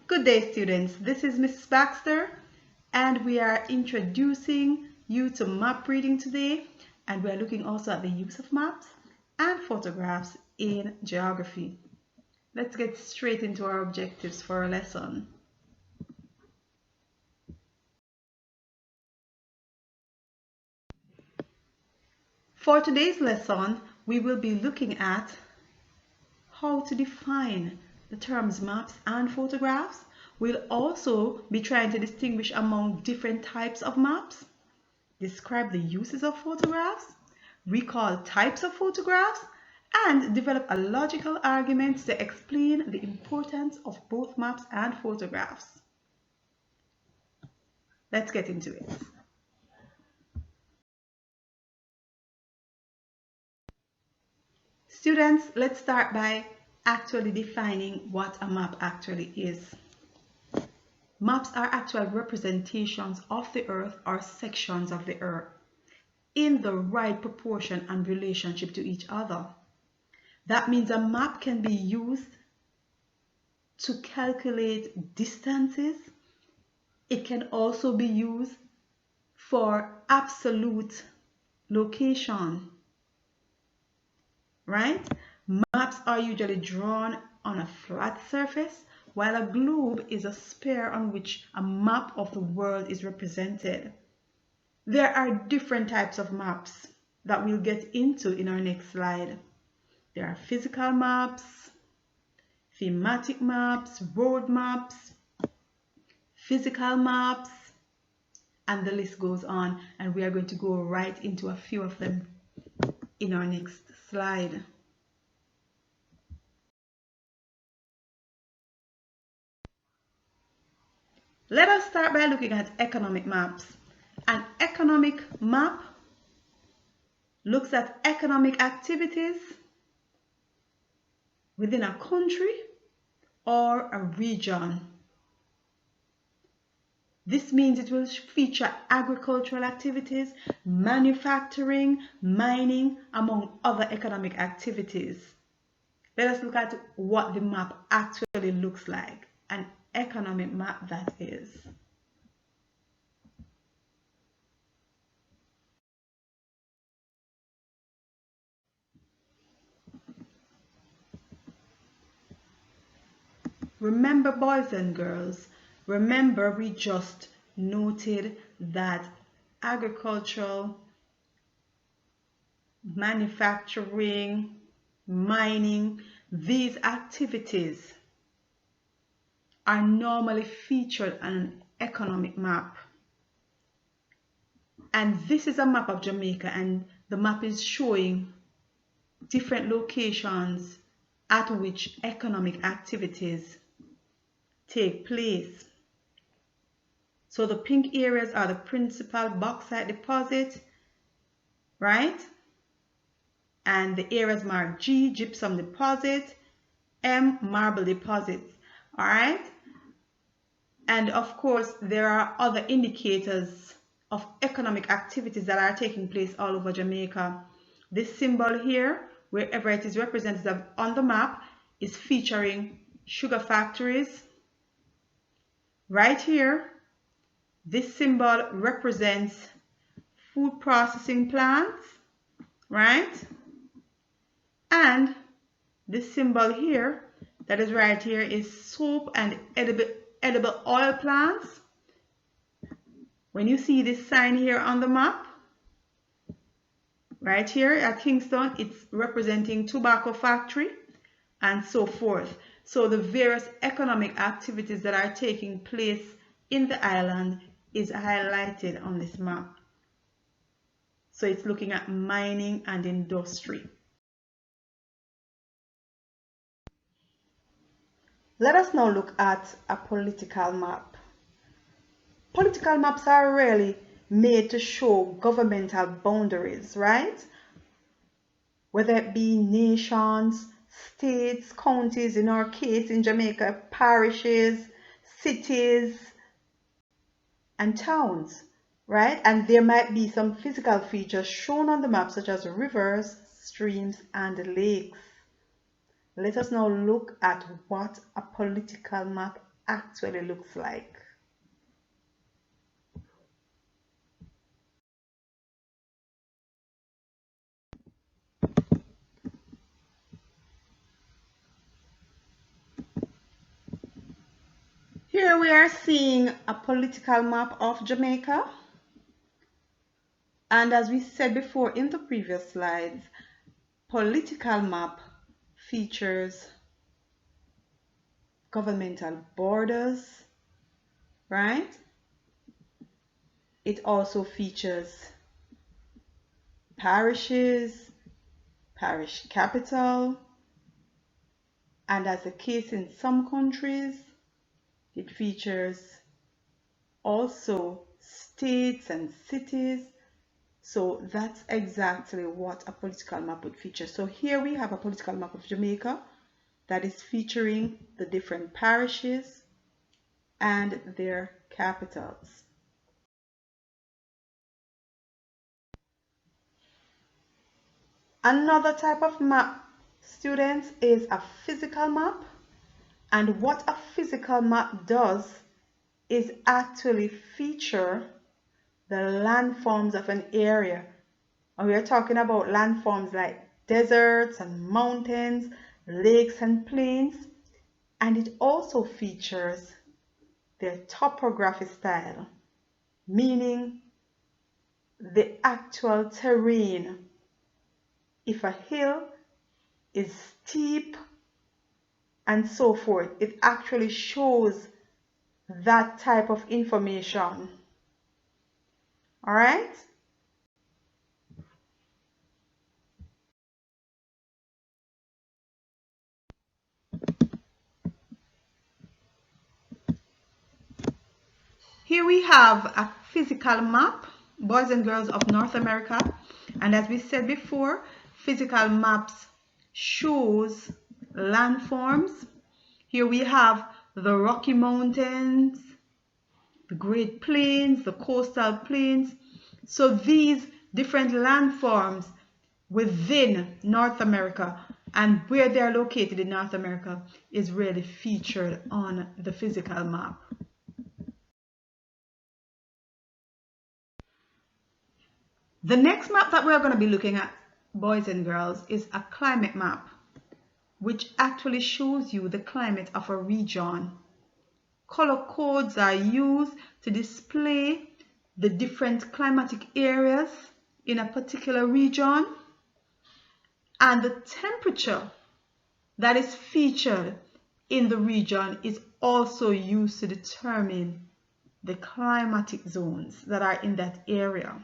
Good day, students. This is Mrs. Baxter, and we are introducing you to map reading today, and we are looking also at the use of maps and photographs in geography. Let's get straight into our objectives for our lesson. For today's lesson, we will be looking at how to define the terms maps and photographs. We'll also be trying to distinguish among different types of maps, describe the uses of photographs, recall types of photographs, and develop a logical argument to explain the importance of both maps and photographs. Let's get into it. Students, let's start by actually defining what a map actually is. Maps are actual representations of the earth or sections of the earth in the right proportion and relationship to each other. That means a map can be used to calculate distances. It can also be used for absolute location, right? Maps are usually drawn on a flat surface, while a globe is a sphere on which a map of the world is represented. There are different types of maps that we'll get into in our next slide. There are physical maps, thematic maps, road maps, physical maps, and the list goes on, and we are going to go right into a few of them in our next slide. Let us start by looking at economic maps. An economic map looks at economic activities within a country or a region. This means it will feature agricultural activities, manufacturing, mining, among other economic activities. Let us look at what the map actually looks like, an economic map that is. Remember, boys and girls, remember we just noted that agricultural, manufacturing, mining, these activities are normally featured on an economic map. And this is a map of Jamaica, and the map is showing different locations at which economic activities take place. So the pink areas are the principal bauxite deposit, right? And the areas marked G, gypsum deposit, M, marble deposits, all right? And of course, there are other indicators of economic activities that are taking place all over Jamaica. This symbol here, wherever it is represented on the map, is featuring sugar factories. Right here, this symbol represents food processing plants, right? And this symbol here, that is right here, is soap and edible oil plants. When you see this sign here on the map, right here at Kingston, it's representing tobacco factory and so forth. So the various economic activities that are taking place in the island is highlighted on this map. So it's looking at mining and industry. Let us now look at a political map. Political maps are really made to show governmental boundaries, right? Whether it be nations, states, counties, in our case in Jamaica, parishes, cities, and towns, right? And there might be some physical features shown on the map, such as rivers, streams, and lakes. Let us now look at what a political map actually looks like. Here we are seeing a political map of Jamaica. And as we said before in the previous slides, political map features governmental borders, right? It also features parishes, parish capital, and as the case in some countries, it features also states and cities. So that's exactly what a political map would feature. So here we have a political map of Jamaica that is featuring the different parishes and their capitals. Another type of map, students, is a physical map. And what a physical map does is actually feature the landforms of an area. And we are talking about landforms like deserts and mountains, lakes and plains. And it also features their topography style, meaning the actual terrain. If a hill is steep and so forth, it actually shows that type of information. All right? Here we have a physical map, boys and girls of North America. And as we said before, physical maps shows landforms. Here we have the Rocky Mountains, the Great Plains, the coastal plains. So these different landforms within North America and where they are located in North America is really featured on the physical map. The next map that we're going to be looking at, boys and girls, is a climate map, which actually shows you the climate of a region. Color codes are used to display the different climatic areas in a particular region, and the temperature that is featured in the region is also used to determine the climatic zones that are in that area.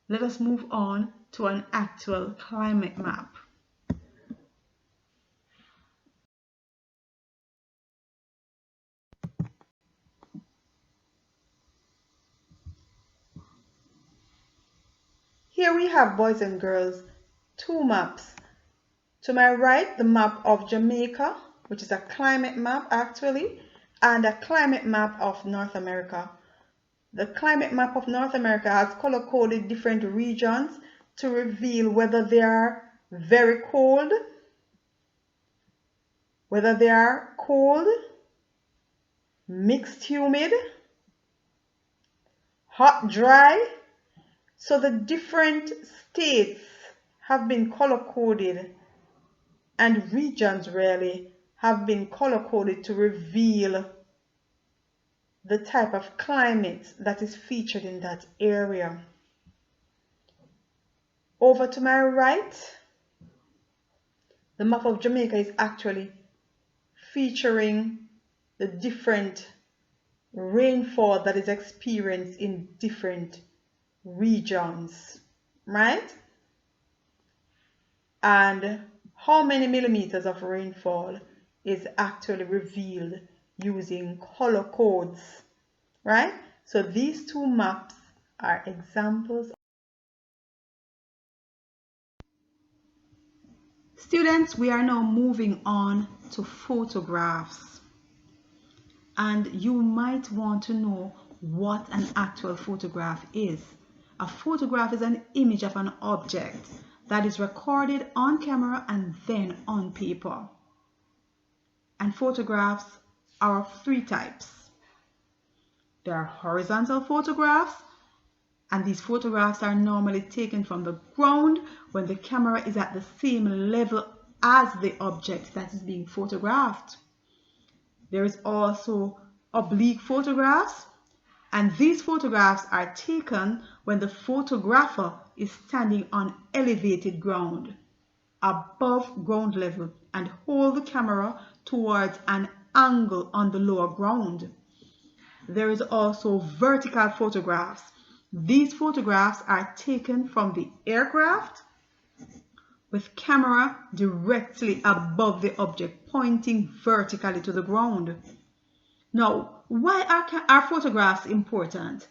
Let us move on to an actual climate map. Here we have, boys and girls, two maps. To my right, the map of Jamaica, which is a climate map actually, and a climate map of North America. The climate map of North America has color-coded different regions to reveal whether they are very cold, whether they are cold, mixed humid, hot, dry. So the different states have been color-coded, and regions really have been color-coded to reveal the type of climate that is featured in that area. Over to my right, the map of Jamaica is actually featuring the different rainfall that is experienced in different regions, right? And how many millimeters of rainfall is actually revealed using color codes, right? So these two maps are examples. Students, we are now moving on to photographs. And you might want to know what an actual photograph is. A photograph is an image of an object that is recorded on camera and then on paper. And photographs are of three types. There are horizontal photographs, and these photographs are normally taken from the ground when the camera is at the same level as the object that is being photographed. There is also oblique photographs, and these photographs are taken when the photographer is standing on elevated ground, above ground level, and hold the camera towards an angle on the lower ground. There is also vertical photographs. These photographs are taken from the aircraft with camera directly above the object, pointing vertically to the ground. Now, why are photographs important?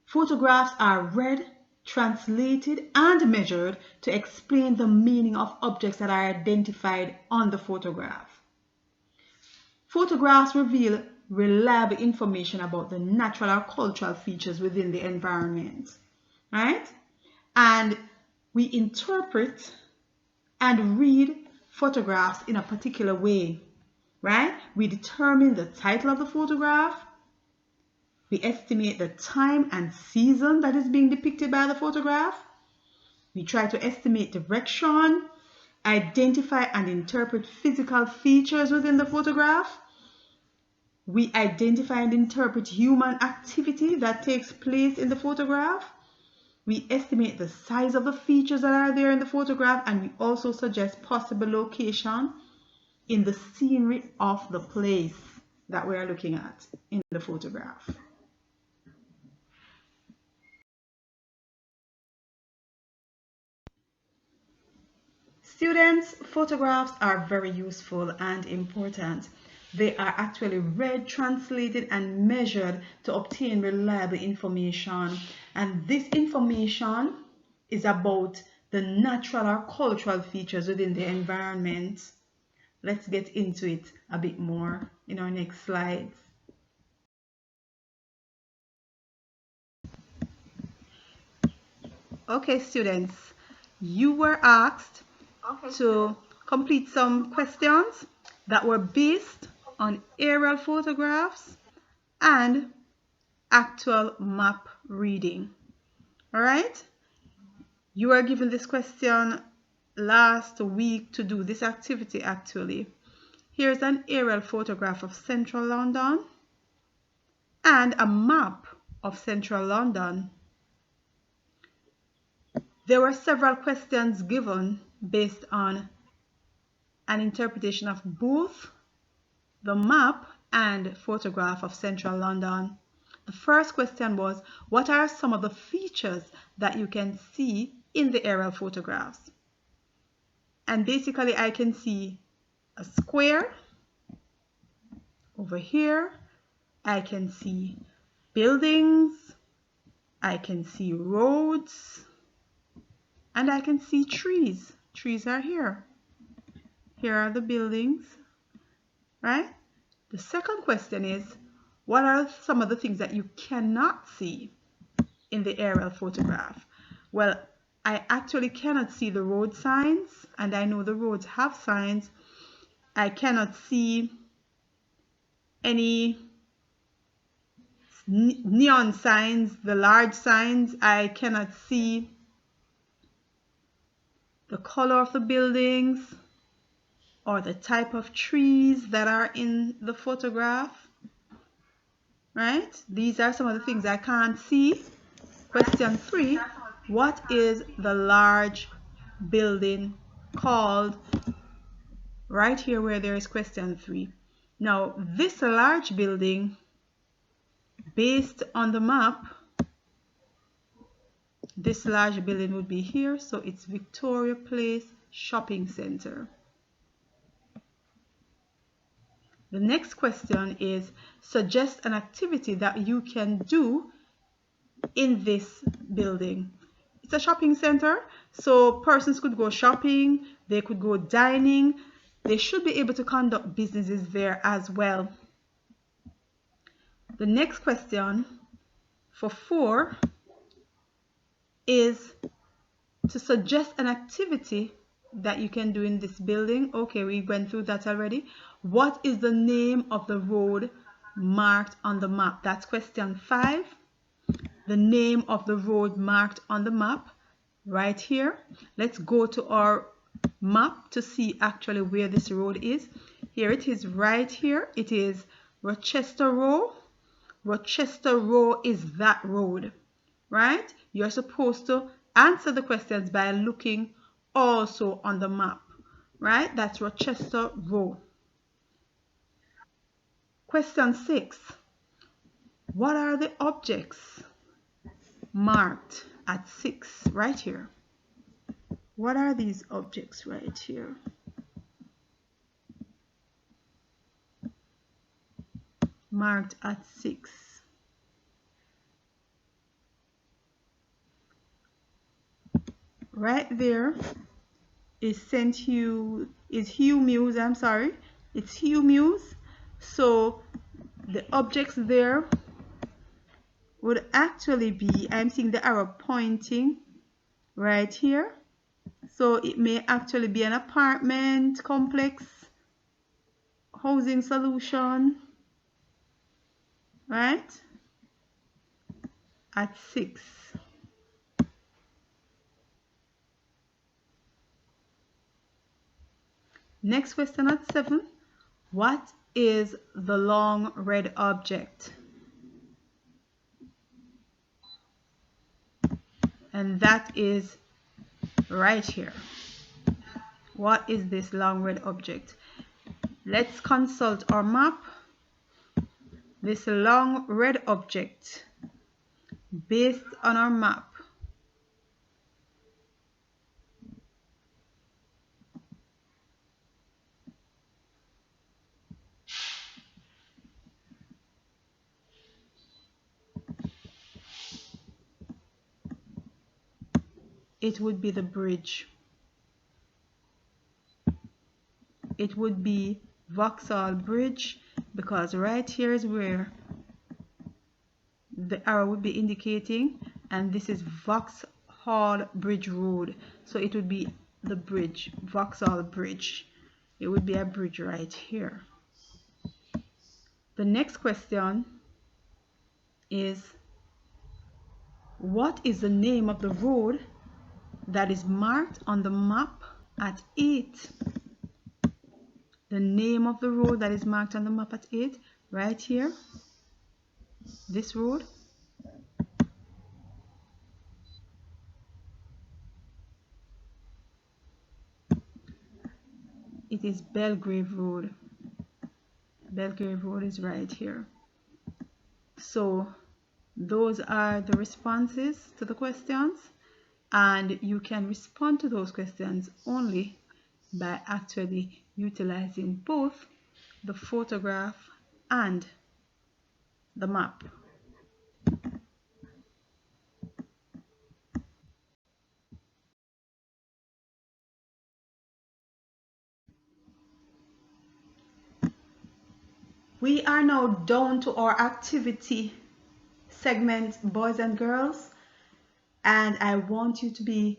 Photographs are read, translated, and measured to explain the meaning of objects that are identified on the photograph. Photographs reveal reliable information about the natural or cultural features within the environment, right? And we interpret and read photographs in a particular way, right? We determine the title of the photograph. We estimate the time and season that is being depicted by the photograph. We try to estimate direction, identify and interpret physical features within the photograph. We identify and interpret human activity that takes place in the photograph. We estimate the size of the features that are there in the photograph, and we also suggest possible location in the scenery of the place that we are looking at in the photograph. Students, photographs are very useful and important. They are actually read, translated, and measured to obtain reliable information. And this information is about the natural or cultural features within the environment. Let's get into it a bit more in our next slides. Okay, students, you were asked to complete some questions that were based on aerial photographs and actual map reading. All right? You were given this question last week to do this activity actually. Here's an aerial photograph of central London and a map of central London. There were several questions given based on an interpretation of both the map and photograph of central London. The first question was, what are some of the features that you can see in the aerial photographs? And basically I can see a square over here. I can see buildings. I can see roads. And I can see trees. Trees are here. Here are the buildings, right? The second question is, what are some of the things that you cannot see in the aerial photograph? Well, I actually cannot see the road signs, and I know the roads have signs. I cannot see any neon signs, the large signs. I cannot see the color of the buildings or the type of trees that are in the photograph, right? These are some of the things I can't see. Question 3, what is the large building called? Right here where there is question 3. Now, this large building, based on the map, this large building would be here, so it's Victoria Place Shopping Center. The next question is, suggest an activity that you can do in this building. It's a shopping center, so persons could go shopping, they could go dining, they should be able to conduct businesses there as well. The next question for 4 is to suggest an activity that you can do in this building? Okay, we went through that already. What is the name of the road marked on the map? That's question 5. The name of the road marked on the map right here. Let's go to our map to see actually where this road is. Here it is right here. It is Rochester Row. Rochester Row is that road, right? You're supposed to answer the questions by looking also on the map, right? That's Rochester Row. Question 6. What are the objects marked at 6 right here? What are these objects right here? Marked at 6. Right there is Hugh Muse, I'm sorry. It's Hugh Muse. So the objects there would actually be, I'm seeing the arrow pointing right here. So it may actually be an apartment complex, housing solution, right? At 6. Next question at 7. What is the long red object? And that is right here. What is this long red object? Let's consult our map. This long red object, based on our map, it would be the bridge. It would be Vauxhall Bridge, because right here is where the arrow would be indicating, and this is Vauxhall Bridge Road. So it would be the bridge, Vauxhall Bridge. It would be a bridge right here. The next question is, what is the name of the road that is marked on the map at 8? The name of the road that is marked on the map at 8, right here. This road. It is Belgrave Road. Belgrave Road is right here. So those are the responses to the questions, and you can respond to those questions only by actually utilizing both the photograph and the map. We are now down to our activity segment, boys and girls, and I want you to be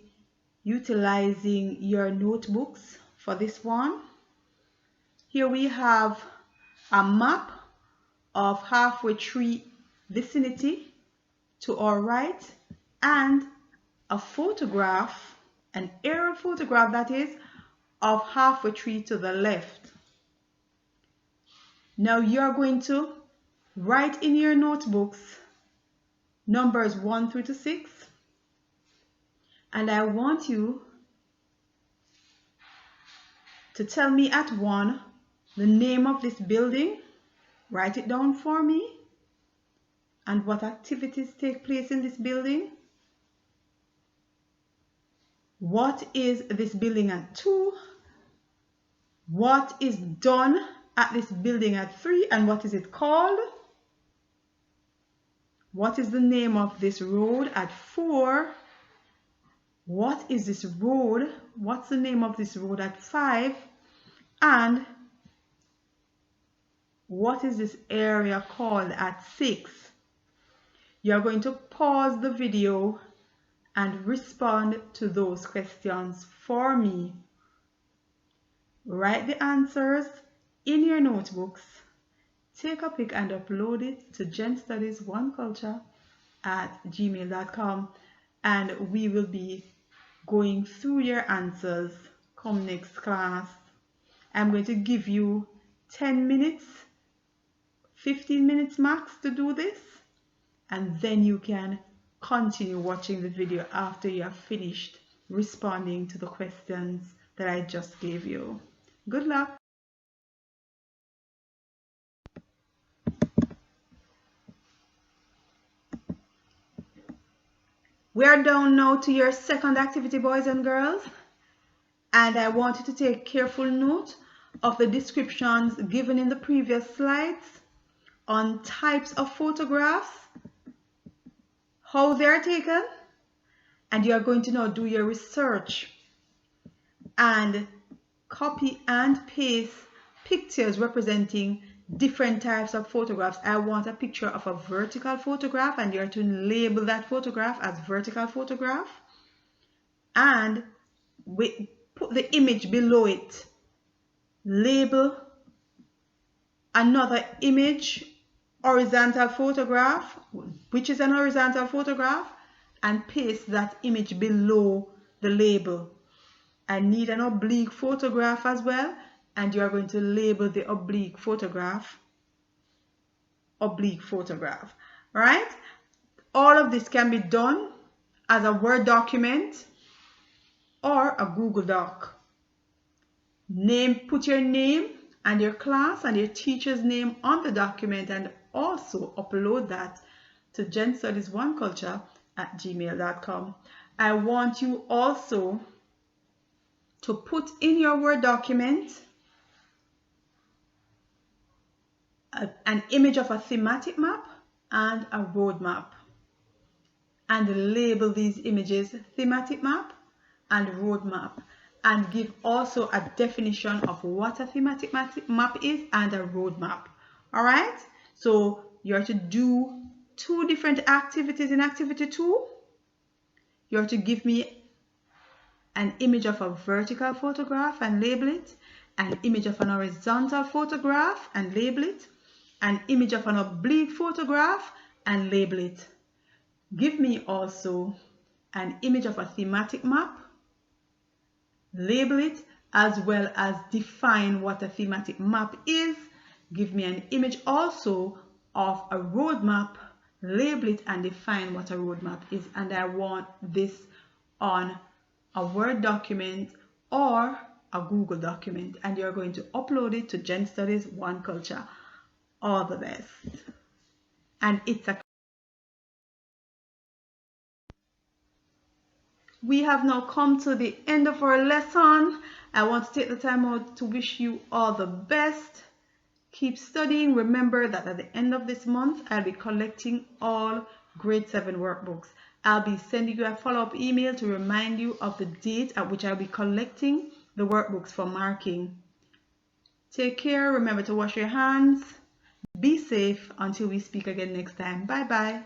utilizing your notebooks for this one. Here we have a map of Halfway Tree vicinity to our right, and a photograph, an aerial photograph that is, of Halfway Tree to the left. Now you're going to write in your notebooks numbers 1 through to 6, and I want you to tell me at 1 the name of this building. Write it down for me, and what activities take place in this building. What is this building at 2? What is done at this building at 3, and what is it called? What is the name of this road at 4? What is this road? What's the name of this road at 5? And what is this area called at 6? You're going to pause the video and respond to those questions for me Write the answers in your notebooks, take a pic and upload it to genstudies1culture@gmail.com, and we will be going through your answers come next class. I'm going to give you 10 minutes, 15 minutes max to do this, and then you can continue watching the video after you have finished responding to the questions that I just gave you. Good luck. We are down now to your second activity, boys and girls, and I want you to take careful note of the descriptions given in the previous slides on types of photographs, how they are taken, and you are going to now do your research and copy and paste pictures representing different types of photographs. I want a picture of a vertical photograph, and you're to label that photograph as vertical photograph, and put the image below it. Label another image horizontal photograph, which is an horizontal photograph, and paste that image below the label. I need an oblique photograph as well, and you are going to label the oblique photograph, right? All of this can be done as a Word document or a Google Doc. Put your name and your class and your teacher's name on the document, and also upload that to genstudies1culture@gmail.com. I want you also to put in your Word document an image of a thematic map and a road map, and label these images thematic map and road map, and give also a definition of what a thematic map is and a road map. All right, so you're to do 2 different activities in activity 2. You're to give me an image of a vertical photograph and label it, an image of an horizontal photograph and label it, an image of an oblique photograph and label it. Give me also an image of a thematic map, label it, as well as define what a thematic map is. Give me an image also of a road map, label it, and define what a road map is. And I want this on a Word document or a Google document, and you're going to upload it to genstudies1culture. All the best. And we have now come to the end of our lesson. I want to take the time out to wish you all the best. Keep studying. Remember that at the end of this month, I'll be collecting all grade 7 workbooks. I'll be sending you a follow-up email to remind you of the date at which I'll be collecting the workbooks for marking. Take care. Remember to wash your hands. Be safe until we speak again next time. Bye-bye.